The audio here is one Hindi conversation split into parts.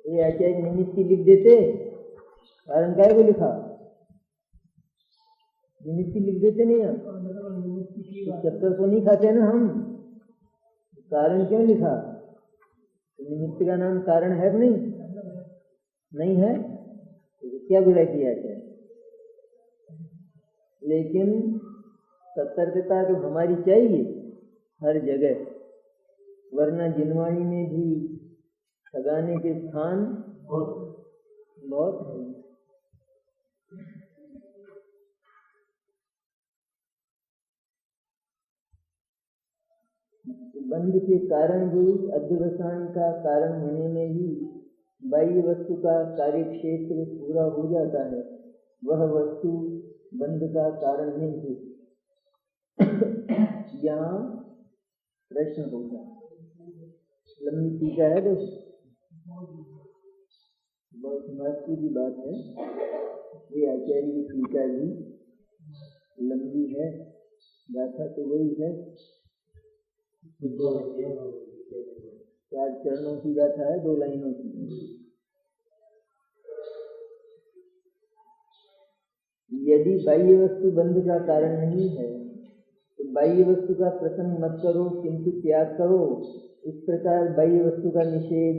ये आचार्य निमित्त लिख देते, कारण काय को लिखा, निमित्त लिख देते नहीं हम, चक्कर तो नहीं खाते ना हम, कारण क्यों लिखा? निमित्त का नाम कारण है कि नहीं है, तो क्या बुरा किया जाए। लेकिन सतर्कता तो हमारी चाहिए हर जगह, वरना जिनवाणी में भी ठगाने के स्थान बहुत है। बंध के कारण भी अध्यवसान का कारण होने में ही बाह्य वस्तु का कार्य क्षेत्र पूरा हो जाता है, वह वस्तु बंध का कारण नहीं थी। यहाँ प्रश्न होगा, लंबी टीका है, बहुत महत्व की बात है। ये आचार्य की टीका भी लंबी है, गाथा तो वही है, 4 चरणों की गाथा है, 2 लाइनों की। यदि बाह्य वस्तु बंध का कारण नहीं है तो बाह्य वस्तु का प्रसंग मत करो, किंतु त्याग करो। इस प्रकार बाह्य वस्तु का निषेध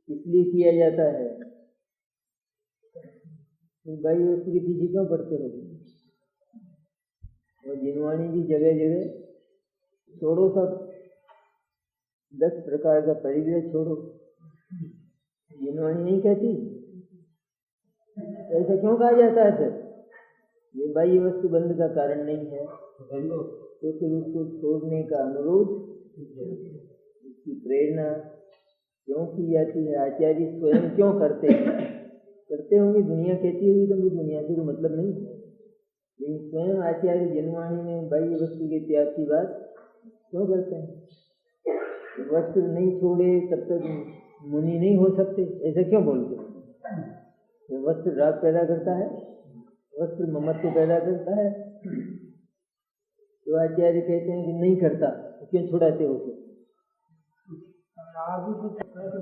इसलिए किया जाता है, तो बाह्य वस्तु के पीछे क्यों पड़ते हो? और जिनवाणी भी जगह जगह छोड़ो, सब 10 प्रकार का परिग्रह छोड़ो, जिनवाणी नहीं कहती। ऐसा क्यों कहा जाता है? फिर ये बाह्य वस्तु बंध का कारण नहीं है तो फिर उसको छोड़ने का अनुरोध, उसकी प्रेरणा क्यों की जाती है? आचार्य स्वयं क्यों करते होंगे, दुनिया कहती होगी तो दुनिया से तो मतलब नहीं है, लेकिन स्वयं आचार्य जिनवाणी में बाह्य वस्तु के त्याग की बात क्यों करते हैं? वस्त्र नहीं छोड़े तब तक मुनि नहीं हो सकते, ऐसा क्यों बोलते हैं? वस्त्र राग पैदा करता है, वस्त्र ममत्व पैदा करता है, तो आचार्य कहते हैं कि नहीं करता, तो क्यों छुड़ाते हो?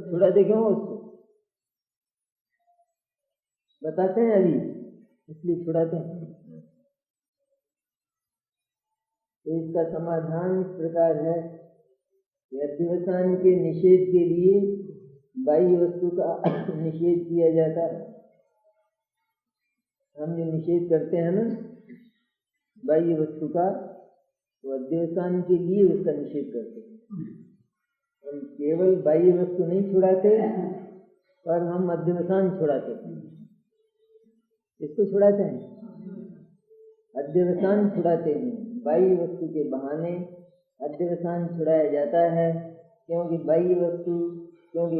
छुड़ाते क्यों हो उसको? बताते हैं अभी, इसलिए छुड़ाते हैं। तो इसका समाधान इस प्रकार है कि अध्यवसान के निषेध के लिए बाह्य वस्तु का निषेध किया जाता है। हम जो निषेध करते हैं ना बाह्य वस्तु का, तो अध्यवसान के लिए उसका निषेध करते हैं। हम केवल बाह्य वस्तु नहीं छुड़ाते, पर हम अध्यवसान छुड़ाते हैं। इसको छुड़ाते हैं, अध्यवसान छुड़ाते हैं। बाह्य वस्तु के बहाने अध्यवसान छुड़ाया जाता है, क्योंकि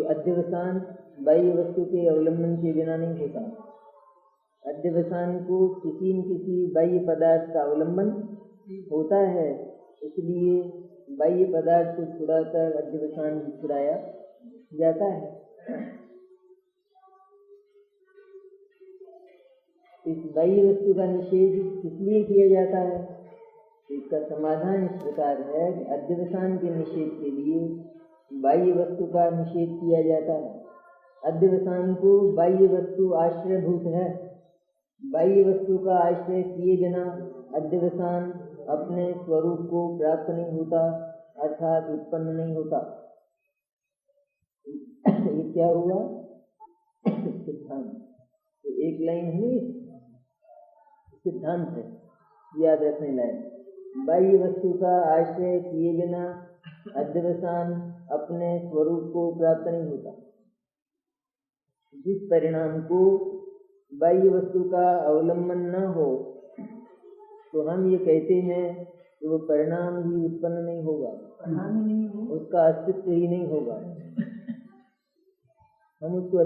अध्यवसान बाह्य वस्तु के अवलंबन के बिना नहीं होता। अध्यवसान को किसी न किसी बाह्य पदार्थ का अवलंबन होता है, इसलिए बाह्य पदार्थ को छुड़ाकर अध्यवसान छुड़ाया जाता है। इस बाह्य वस्तु का निषेध इसलिए किया जाता है, इसका समाधान इस प्रकार है कि अध्यवसान के निषेध के लिए बाह्य वस्तु का निषेध किया जाता है। अध्यवसान को बाह्य वस्तु आश्रयभूत है, बाह्य वस्तु का आश्रय किए बिना अध्यवसान अपने स्वरूप को प्राप्त नहीं होता, अर्थात उत्पन्न नहीं होता। ये क्या हुआ? सिद्धांत। तो एक लाइन है, सिद्धांत है, याद रखने लायक। बाह्य वस्तु का आश्रय किए बिना अध्यवसान अपने स्वरूप को प्राप्त नहीं होता। जिस परिणाम को बाह्य वस्तु का अवलंबन न हो, तो हम ये कहते हैं कि वो परिणाम ही उत्पन्न नहीं होगा, उसका अस्तित्व ही नहीं होगा। हम उसको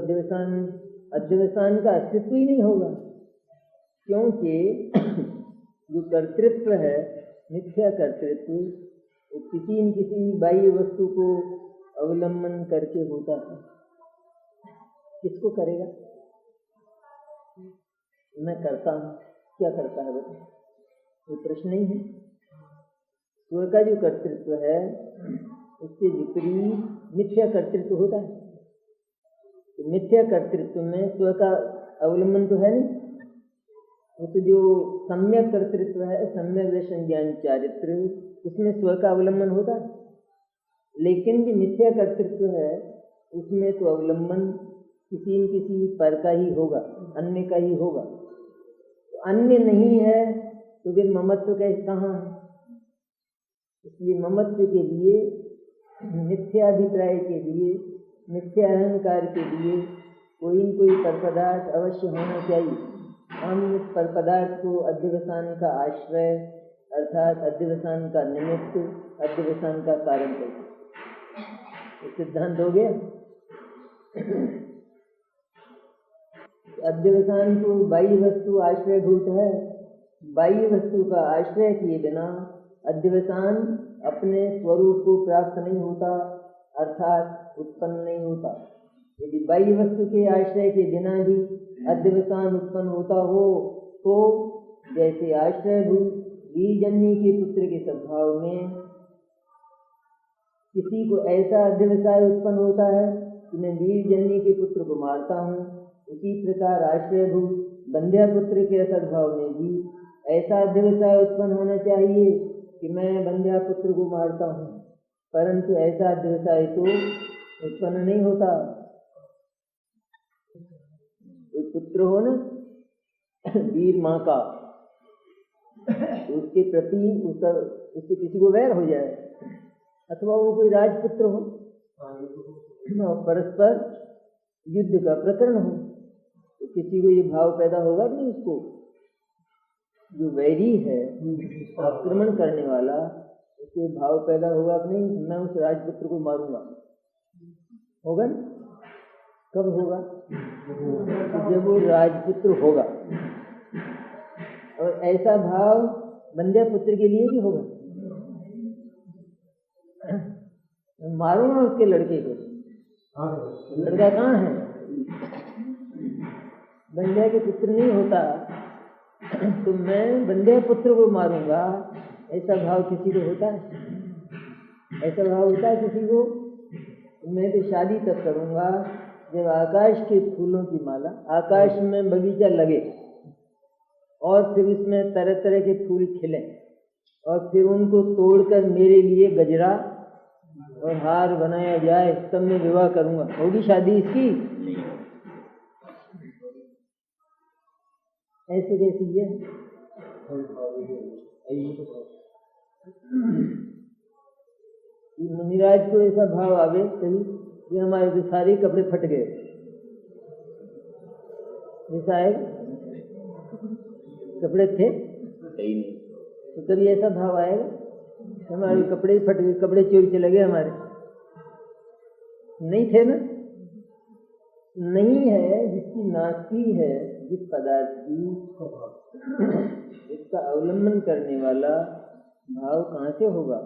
अध्यवसान का अस्तित्व ही नहीं होगा, क्योंकि जो कर्तृत्व है, मिथ्या कर्तृत्व, वो किसी न किसी बाह्य वस्तु को अवलंबन करके होता है। किसको करेगा? मैं करता हूँ, क्या करता है बता? वो प्रश्न नहीं है। स्व का जो कर्तृत्व है उससे विपरीत मिथ्या कर्तृत्व होता है। तो मिथ्या कर्तृत्व में स्व का अवलंबन तो है नहीं। वो तो जो सम्यक कर्तृत्व है, सम्यक दर्शन ज्ञान चारित्र, उसमें स्व का अवलंबन होता है। लेकिन जो मिथ्या कर्तृत्व है उसमें तो अवलंबन किसी न किसी पर का ही होगा, अन्य का ही होगा। तो अन्य नहीं है तो फिर ममत्व कैसे कहाँ है? इसलिए ममत्व के लिए, मिथ्याभिप्राय के लिए, मिथ्या अहंकार के लिए कोई न कोई पर पदार्थ अवश्य होना चाहिए। हम उस पर पदार्थ को अध्यवसान का आश्रय अर्थात अध्यवसान का निमित्त, अध्यवसान का कारण कहते हैं। सिद्धांत हो गया। अध्यवसान तो बाह्य वस्तु आश्रयभूत है। बाह्य वस्तु का आश्रय किए बिना अध्यवसान अपने स्वरूप को प्राप्त नहीं होता, अर्थात उत्पन्न नहीं होता। यदि बाह्य वस्तु के आश्रय के बिना भी अध्यवसान उत्पन्न होता हो तो जैसे आश्रयभूत बीजन्य के पुत्र के सद्भाव में किसी को ऐसा अध्यवसाय उत्पन्न होता है कि मैं बीजन्य के पुत्र को मारता हूँ, उसी प्रकार आश्रयभूत बंध्या पुत्र के सद्भाव में भी ऐसा अध्यवसाय उत्पन्न होना चाहिए कि मैं बंध्या पुत्र को मारता हूँ, परंतु ऐसा अध्यवसाय तो उत्पन्न नहीं होता। पुत्र हो ना वीर माँ का, उसके प्रति उससे किसी को वैर हो जाए, अथवा वो कोई राजपुत्र हो और परस्पर युद्ध का प्रकरण हो, तो किसी को ये भाव पैदा होगा कि नहीं? उसको जो वैरी है, आक्रमण करने वाला, उसको भाव पैदा होगा कि नहीं, मैं उस राजपुत्र को मारूंगा? होगा ना? कब होगा? तो जब वो राजपुत्र होगा। और ऐसा भाव बंध्या पुत्र के लिए भी होगा। मारूंगा उसके लड़के को, लड़का कहाँ है? बंध्या के पुत्र नहीं होता तो मैं बंध्या पुत्र को मारूंगा, ऐसा भाव किसी को होता है? ऐसा भाव होता है किसी को? मैं तो शादी तक करूंगा जब आकाश के फूलों की माला, आकाश में बगीचा लगे और फिर इसमें तरह तरह के फूल खिले और फिर उनको तोड़कर मेरे लिए गजरा और हार बनाया जाए, तब मैं विवाह करूंगा। होगी शादी इसकी? ऐसे कैसी है? मुनिराज को ऐसा भाव आवे कभी कि हमारे तो सारे कपड़े फट गए, ऐसा है? कपड़े थे तो कभी ऐसा भाव आएगा हमारे कपड़े ही फट गए, कपड़े चोरी चले गए हमारे? नहीं थे ना? नहीं है। जिसकी नास्ती है, जिस पदार्थ की, इसका अवलंबन करने वाला भाव कहाँ से होगा?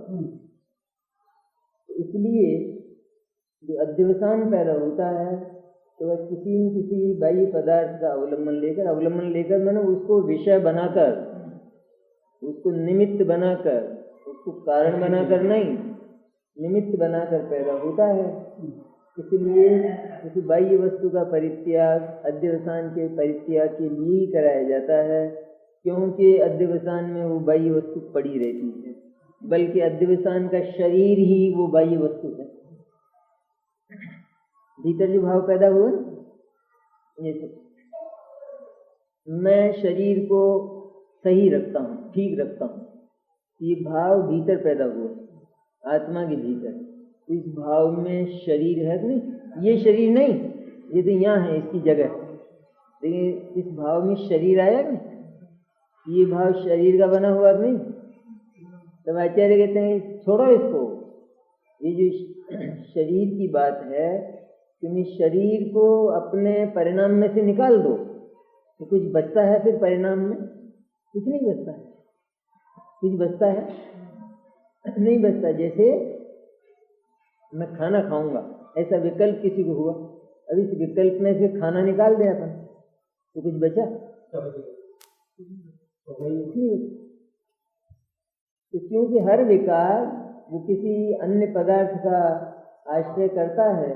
तो इसलिए जो अध्यवसान पैदा होता है तो वह किसी न किसी बाह्य पदार्थ का अवलंबन लेकर मैंने उसको विषय बनाकर, उसको निमित्त बनाकर, उसको कारण बनाकर नहीं, निमित्त बनाकर पैदा होता है। इसलिए किसी बाह्य वस्तु का परित्याग अध्यवसान के परित्याग के लिए ही कराया जाता है, क्योंकि अध्यवसान में वो बाह्य वस्तु पड़ी रहती है, बल्कि अध्यवसान का शरीर ही वो बाह्य वस्तु है। भीतर जो भाव पैदा हुआ, जैसे मैं शरीर को सही रखता हूँ, ठीक रखता हूँ, ये भाव भीतर पैदा हुआ आत्मा के भीतर। इस भाव में शरीर है कि नहीं? ये शरीर नहीं, ये तो यहाँ है इसकी जगह, लेकिन इस भाव में शरीर आया कि नहीं? ये भाव शरीर का बना हुआ नहीं? तब आचार्य कहते हैं छोड़ो इसको, ये जो शरीर की बात है, तुम शरीर को अपने परिणाम में से निकाल दो तो कुछ बचता है? फिर परिणाम में कुछ नहीं बचता है। कुछ बचता है? नहीं बचता। जैसे मैं खाना खाऊंगा, ऐसा विकल्प किसी को हुआ, अब इस विकल्प में से खाना निकाल दे अपन तो कुछ बचा? तो क्योंकि हर विकार वो किसी अन्य पदार्थ का आश्रय करता है,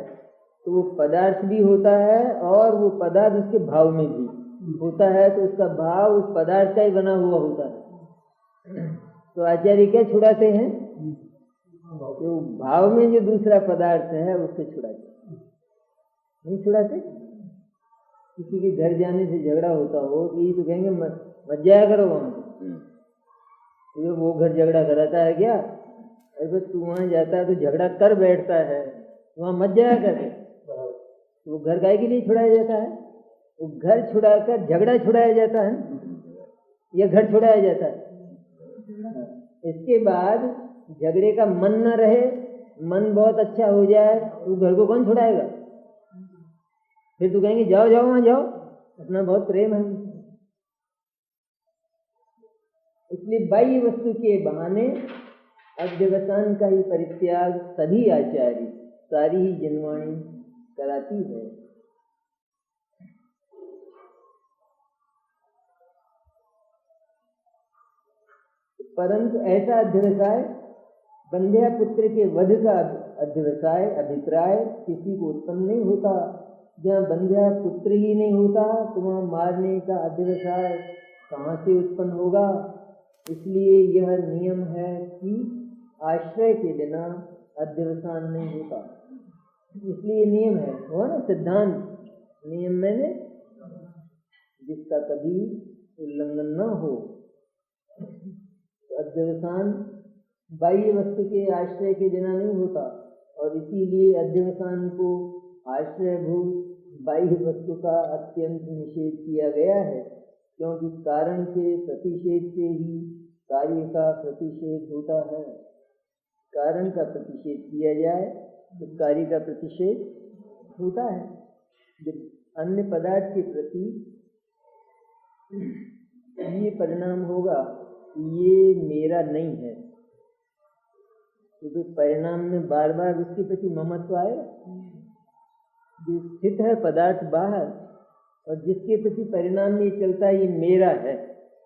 तो वो पदार्थ भी होता है और वो पदार्थ उसके भाव में भी होता है, तो उसका भाव उस पदार्थ का ही बना हुआ होता है। तो आचार्य क्या छुड़ाते हैं? तो भाव में जो दूसरा पदार्थ है उससे छुड़ाते, नहीं छुड़ाते। किसी के घर जाने से झगड़ा होता हो तो ये तो कहेंगे मत जाया करो वहां तो वो घर झगड़ा कराता है क्या? अरे तू वहां जाता है तो झगड़ा कर बैठता है, वहां मत जाया कर। तो वो घर गाय के लिए छुड़ाया जाता है? वो घर छुड़ाकर झगड़ा छुड़ाया जाता है या घर छुड़ाया जाता है? इसके बाद झगड़े का मन न रहे, मन बहुत अच्छा हो जाए तो घर को कौन छुड़ाएगा? फिर तो कहेंगे जाओ जाओ वहां जाओ, अपना बहुत प्रेम है। इसलिए बाह्य वस्तु के बहाने अध्यवसान का ही परित्याग सभी आचार्य, सारी ही जनवाणी कराती है। परंतु ऐसा अध्यवसाय, बंध्या पुत्र के वध का अध्यवसाय, अभिप्राय किसी को उत्पन्न नहीं होता। जहाँ बंध्या पुत्र ही नहीं होता तो वहाँ मारने का अध्यवसाय कहाँ से उत्पन्न होगा? इसलिए यह नियम है कि आश्रय के बिना अध्यवसान नहीं होता। इसलिए नियम है, हुआ ना सिद्धांत। नियम मैंने जिसका कभी उल्लंघन न हो। अध्यवसान बाह्य वस्तु के आश्रय के बिना नहीं होता, और इसीलिए अध्यवसान को आश्रयभूत बाह्य वस्तु का अत्यंत निषेध किया गया है, क्योंकि कारण के प्रतिषेध से ही कार्य का प्रतिषेध होता है। कारण का प्रतिषेध किया जाए तो कार्य का प्रतिषेध होता है। जब अन्य पदार्थ के प्रति ये परिणाम होगा ये मेरा नहीं है, क्योंकि परिणाम में बार बार उसके प्रति ममत्व आएगा। जो स्थित है पदार्थ बाहर, और जिसके प्रति परिणाम में चलता है ये मेरा है,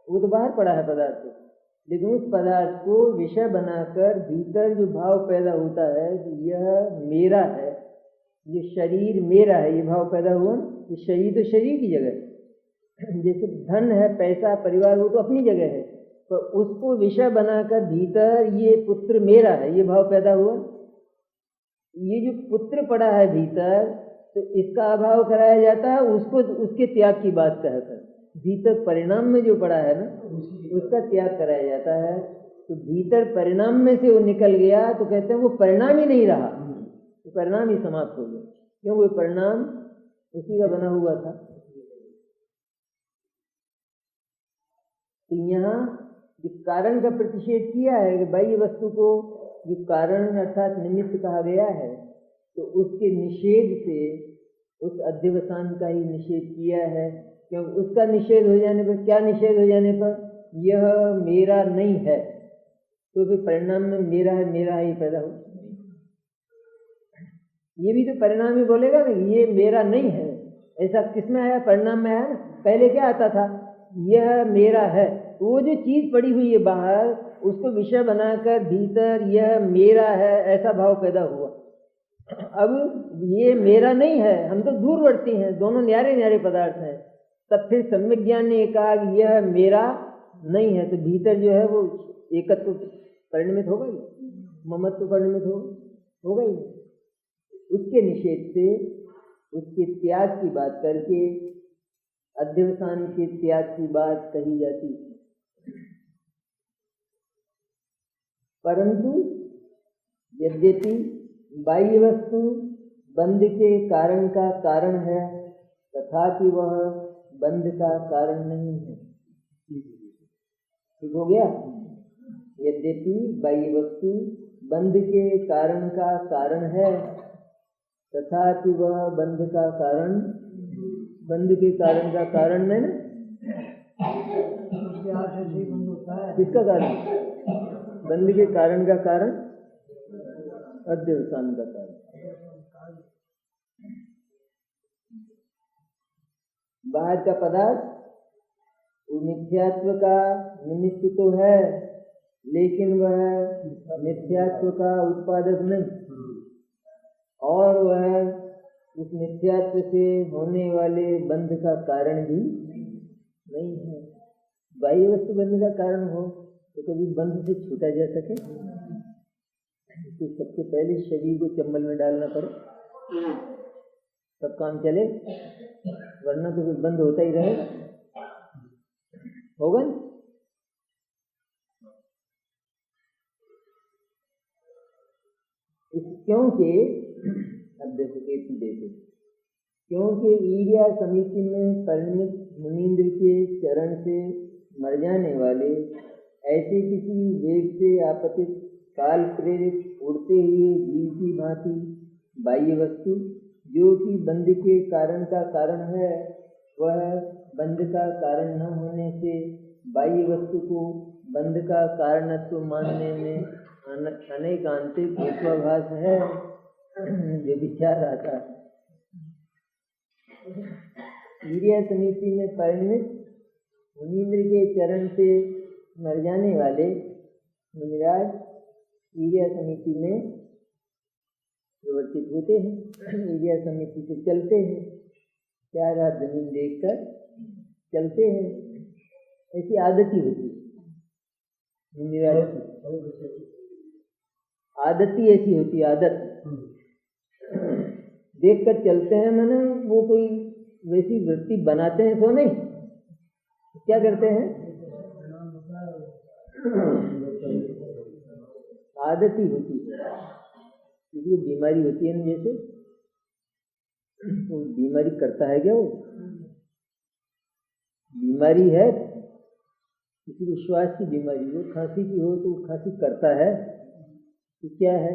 वो तो बाहर पड़ा है पदार्थ, लेकिन उस पदार्थ को विषय बनाकर भीतर जो भाव पैदा होता है कि यह मेरा है, ये शरीर मेरा है, ये भाव पैदा हुआ। ये शरीर तो शरीर की जगह है, जैसे धन है, पैसा, परिवार, वो तो अपनी जगह है, तो उसको विषय बनाकर भीतर ये पुत्र मेरा है, ये भाव पैदा हुआ। ये जो पुत्र पड़ा है भीतर, तो इसका अभाव कराया जाता है, उसको उसके त्याग की बात कहकर भीतर परिणाम में जो पड़ा है ना उसका त्याग कराया जाता है। तो भीतर परिणाम में से वो निकल गया तो कहते हैं वो परिणाम ही नहीं रहा, तो परिणाम ही समाप्त हो गया, क्यों? वो परिणाम उसी का बना हुआ था। तो यहाँ जो कारण का प्रतिषेध किया है कि बाह्य वस्तु को जो कारण अर्थात निमित्त कहा गया है, तो उसके निषेध से उस अध्यवसान का ही निषेध किया है। क्योंकि उसका निषेध हो जाने पर, क्या निषेध हो जाने पर? यह मेरा नहीं है, तो फिर परिणाम में मेरा है, मेरा ही पैदा हो। ये भी तो परिणाम ही बोलेगा ना, ये मेरा नहीं है। ऐसा किसमें आया? परिणाम में आया ना। पहले क्या आता था? यह मेरा है। वो जो चीज पड़ी हुई है बाहर, उसको विषय बनाकर भीतर यह मेरा है ऐसा भाव पैदा हुआ। अब ये मेरा नहीं है, हम तो दूरवर्ती हैं, दोनों न्यारे न्यारे पदार्थ हैं। तब फिर सम्यक ज्ञान ने कहा कि यह मेरा नहीं है, तो भीतर जो है वो एकत्व परिणमित होगा ही, ममत्व परिणमित होगा ही। उसके निषेध से, उसके त्याग की बात करके अध्यवसान के त्याग की बात कही जाती। परंतु यद्यपि बाह्य वस्तु बंध के कारण का कारण है, तथापि वह बंध का कारण नहीं है। ठीक हो गया? यद्यपि बाह्य वस्तु बंध के कारण का कारण है, तथापि वह बंध का कारण, बंध के कारण का कारण में ना किसका कारण? बंध के कारण का कारण अध्यवसान का कारण। बाहर का पदार्थ वो मिथ्यात्व का निमित्त तो है, लेकिन वह मिथ्यात्व का उत्पादक नहीं, और वह उस मिथ्यात्व से होने वाले बंध का कारण भी नहीं है। बाह्य वस्तु बंध का कारण हो तो कभी बंध से छूटा जा सके? तो सबसे पहले शरीर को चंबल में डालना पड़े तब काम चले, वरना तो कुछ बंद होता ही रहेगा, होगा ना? क्योंकि अब देखो कैसी देखे, क्योंकि ईर्ष्या समिति में परिणित मुनीन्द्र के चरण से मर जाने वाले ऐसे किसी वेग से आपतित काल प्रेरित उड़ते हुए जीव की भांति बाह्य वस्तु जो कि बंध के कारण का कारण है, वह बंध का कारण न होने से बाह्य वस्तु को बंध का कारणत्व मानने में अनेकांतिक विश्वाभास है जो विचार आता है। ईर्ष्या समिति में परिणित मुनीन्द्र के चरण से मर जाने वाले मुनिराज ईर्ष्या समिति में प्रवर्तित होते हैं, ईर्ष्या समिति से चलते हैं, चार हाथ जमीन देखकर चलते हैं, ऐसी आदत ही होती है मुनिराज की। आदत ही ऐसी होती है, आदत देख कर चलते हैं, माने वो कोई वैसी वृत्ति बनाते हैं तो नहीं, क्या करते हैं? आदत ही होती है। किसी को बीमारी होती है ना, जैसे तो बीमारी करता है क्या? वो बीमारी है, किसी को श्वास की बीमारी हो, खांसी की हो तो खांसी करता है, तो क्या है?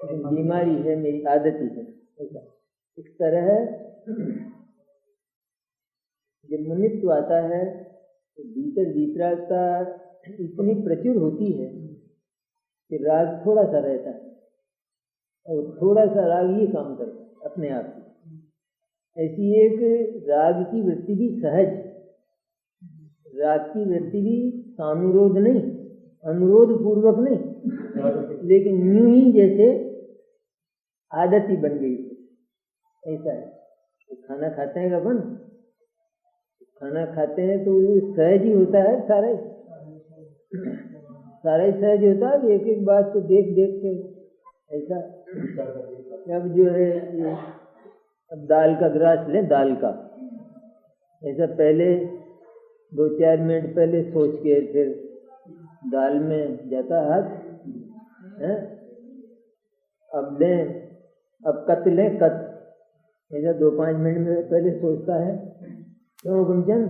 बीमारी है, मेरी आदत ही है। इस तरह जब मुनित्व आता है तो भीतर वितरागता इतनी प्रचुर होती है कि राग थोड़ा सा रहता है और थोड़ा सा राग ये काम करता है अपने आप ही। ऐसी एक राग की वृत्ति भी सहज, राग की वृत्ति भी सानुरोध नहीं, अनुरोध पूर्वक नहीं, लेकिन यूं ही जैसे आदत ही बन गई। ऐसा है तो खाना खाते हैं अपन, खाना खाते हैं तो सहज ही होता है, सारा ही सहज होता है। एक एक बात को देख देख के ऐसा। अब जो है अब दाल का गिलास ले, दाल का ऐसा पहले 2-4 मिनट पहले सोच के फिर दाल में जाता हाथ है। अब लें, अब कत लें, कत ऐसा 2-5 मिनट में पहले सोचता है, क्यों गुंजन?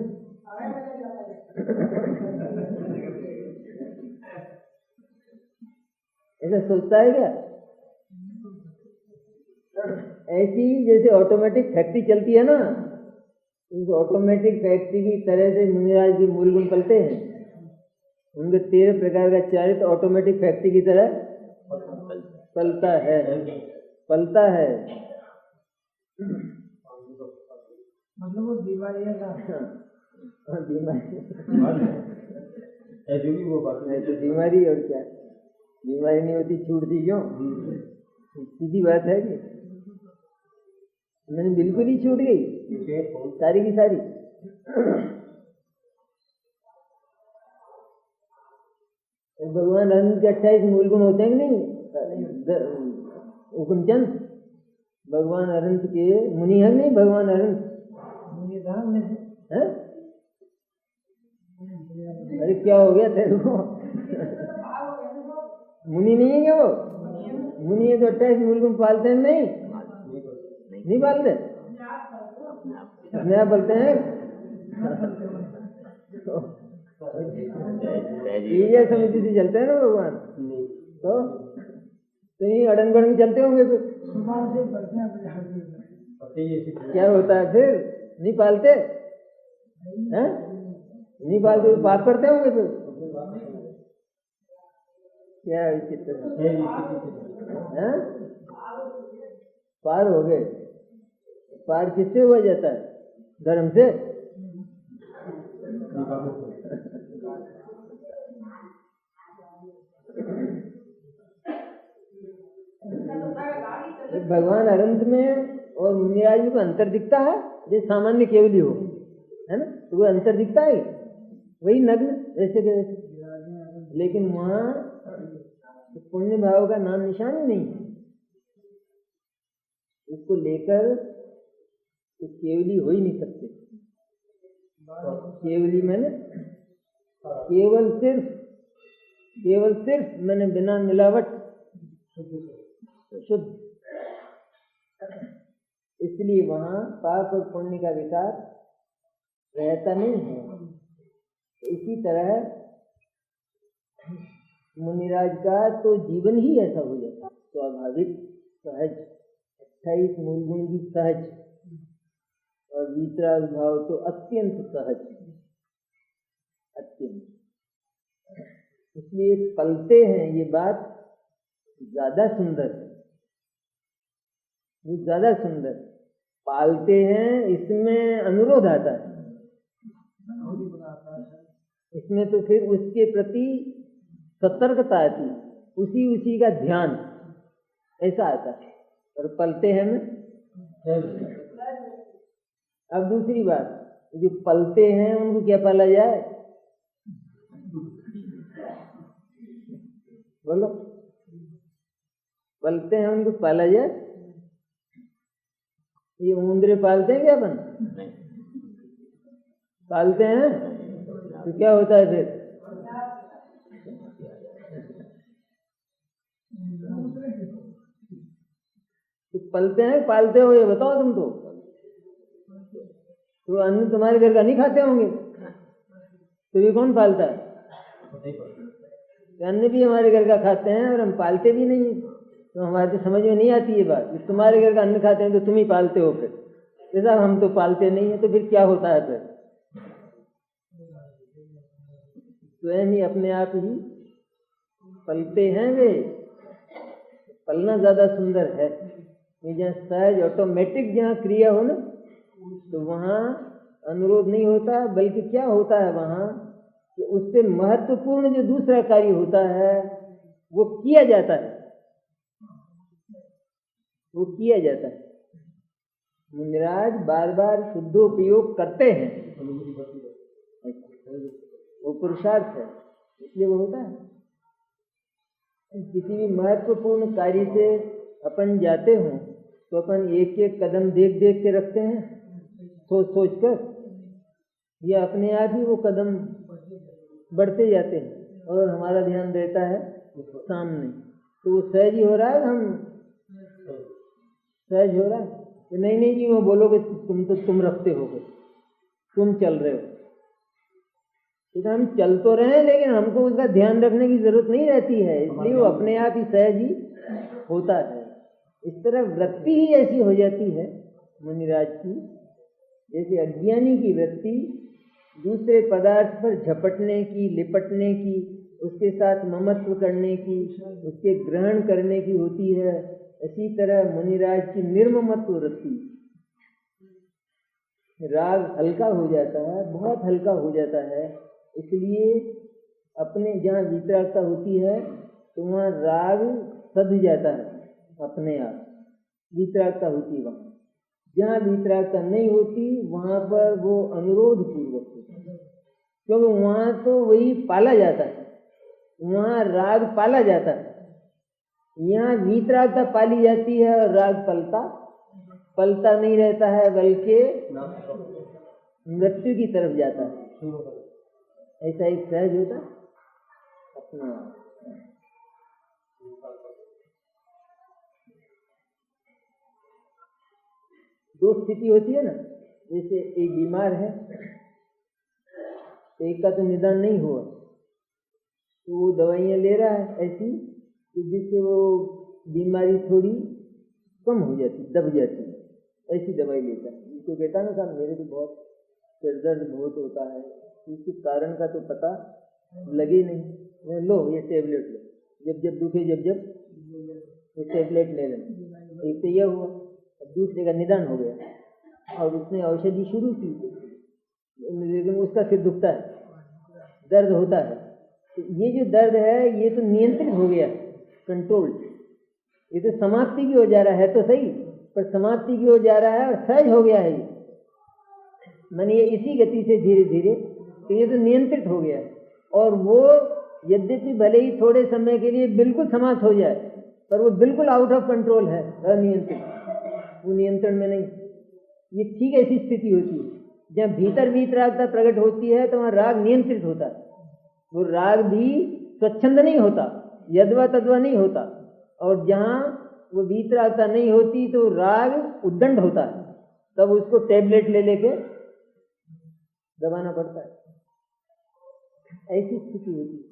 ऐसा सोचता है क्या? ऐसी जैसे ऑटोमेटिक फैक्ट्री चलती है ना, उस ऑटोमेटिक फैक्ट्री की तरह से मुनिराज के मूल गुण पलते हैं। उनके 13 प्रकार का चारित्र ऑटोमेटिक फैक्ट्री की तरह पलता है, पलता है। मतलब वो बीमारी है ना? बीमारी और क्या? बीमारी नहीं होती, छूटती क्यों? सीधी बात है कि मैंने बिल्कुल ही छूट गई सारी की सारी। भगवान अनंत के 28 मूल गुण होते हैं कि नहीं? हुकुमचंद भगवान अनंत के मुनि है नहीं? भगवान अनंत है? अरे क्या हो गया तेरे को? मुनि नहीं है क्या वो? मुनि है तो 28 मूल गुण पालते हैं नहीं? नहीं पालते, अपने आप बोलते हैं। ईर्ष्या समिति से चलते हैं ना भगवान, तो ये अड़ंग बड़ंग चलते होंगे फिर। क्या होता है फिर? नहीं पालते हैं? नहीं पालते तो पाप करते होंगे फिर। क्या विचित्र है? पार हो गए। पार किससे हुआ जाता है? धर्म से। भगवान अनंत में और मुनिराज में कोई अंतर दिखता है? जैसे सामान्य केवली हो, है ना, तो कोई अंतर दिखता है? वही नग्न वैसे के वैसे। लेकिन वहाँ पुण्य भाव का नाम निशान ही नहीं है। उसको लेकर तो केवली हो ही नहीं सकते। केवली मैंने केवल सिर्फ मैंने बिना मिलावट शुद्ध। इसलिए वहाँ पाप और पुण्य का विकार रहता नहीं है। इसी तरह मुनिराज का तो जीवन ही ऐसा हो जाता, स्वाभाविक, सहज, 28 मूल गुण भी सहज, और वितराग भाव तो अत्यंत सहज, अत्यंत। इसलिए पलते हैं, ये बात ज्यादा सुंदर है, ये ज्यादा सुंदर। पालते हैं, इसमें अनुरोध आता है, इसमें तो फिर उसके प्रति सतर्कता आती है, उसी का ध्यान ऐसा आता है। और पलते हैं में अब दूसरी बात, जो पलते हैं उनको क्या पाला जाए? बोलो, पलते हैं उनको पाला जाए? ये ऊंदरे पालते हैं क्या अपन? पालते हैं तो क्या होता है फिर? तो पलते हैं पालते हो, ये बताओ तुम तो अन्न तुम्हारे घर का नहीं खाते होंगे, तो ये कौन पालता है? अन्न भी हमारे घर का खाते हैं और हम पालते भी नहीं, तो हमारे समझ में नहीं आती ये बात। तुम्हारे घर का अन्न खाते हैं तो तुम ही पालते हो, फिर जैसा हम तो पालते नहीं है, तो फिर क्या होता है? फिर स्वयं ही अपने आप ही पलते हैं वे। पलना ज्यादा सुंदर है। जहाँ सहज ऑटोमेटिक जहाँ क्रिया हो ना, तो वहाँ अनुरोध नहीं होता, बल्कि क्या होता है वहाँ कि उससे महत्वपूर्ण जो दूसरा कार्य होता है वो किया जाता है, वो किया जाता है। मुनिराज बार बार शुद्धोपयोग करते हैं, वो पुरुषार्थ है, इसलिए वो होता है। किसी भी महत्वपूर्ण कार्य से अपन जाते हों तो अपन एक एक कदम देख देख के रखते हैं, सोच सोच कर, या अपने आप ही वो कदम बढ़ते जाते हैं और हमारा ध्यान रहता है सामने। तो वो सहज ही हो रहा है, हम सहज हो रहा है। तो नहीं जी वो बोलोगे तुम रखते हो, तुम चल रहे हो, तो हम चल तो रहे हैं लेकिन हमको उसका ध्यान रखने की जरूरत नहीं रहती है, इसलिए वो अपने आप ही सहज ही होता है। इस तरह वृत्ति ही ऐसी हो जाती है मुनिराज की, जैसे अज्ञानी की वृत्ति दूसरे पदार्थ पर झपटने की, लिपटने की, उसके साथ ममत्व करने की, उसके ग्रहण करने की होती है। इसी तरह मुनिराज की निर्ममत्व वृत्ति, राग हल्का हो जाता है, बहुत हल्का हो जाता है। इसलिए अपने जहाँ वितरागता होती है तो वहाँ राग सध जाता है अपने आप, वितरागता होती है वहाँ। जहाँ वितरागता नहीं होती वहाँ पर वो अनुरोध पूर्वक होता है, क्योंकि वहाँ तो वही पाला जाता है, वहाँ राग पाला जाता है। यहाँ वितरागता पाली जाती है और राग पलता नहीं रहता है, बल्कि मृत्यु की तरफ जाता है। ऐसा एक सहज होता अपना। दो स्थिति होती है ना, जैसे एक बीमार है, एक का तो निदान नहीं हुआ, तो वो दवाइयाँ ले रहा है ऐसी कि जिससे वो बीमारी थोड़ी कम हो जाती, दब जाती है, ऐसी दवाई लेता है। उसको कहता है ना साहब मेरे को बहुत सिर दर्द बहुत होता है, इसके कारण का तो पता लगे नहीं, लो ये टेबलेट लो, जब दुखे जब ये टेबलेट ले लेना। एक तो यह हुआ, दूसरे का निदान हो गया और उसने औषधि शुरू की, लेकिन उसका सिर दुखता है, दर्द होता है। तो ये जो दर्द है ये तो नियंत्रित हो गया, कंट्रोल, ये तो समाप्ति भी हो जा रहा है तो सही, पर समाप्ति की ओर जा रहा है और सहज हो गया है ये, माने ये इसी गति से धीरे धीरे, तो ये तो नियंत्रित हो गया है। और वो यद्यपि भले ही थोड़े समय के लिए बिल्कुल समाप्त हो जाए, पर वो बिल्कुल आउट ऑफ कंट्रोल है, अनियंत्रित, वो नियंत्रण में नहीं। ये ठीक ऐसी स्थिति होती है जहाँ भीतर वीतरागता प्रकट होती है, तो वहाँ राग नियंत्रित होता है। वो राग भी स्वच्छंद नहीं होता, यद्वा तद्वा नहीं होता, और जहाँ वो वीतरागता नहीं होती तो राग उद्दंड होता है, तब उसको टैबलेट ले लेके दबाना पड़ता है। ऐसी स्थिति होती है।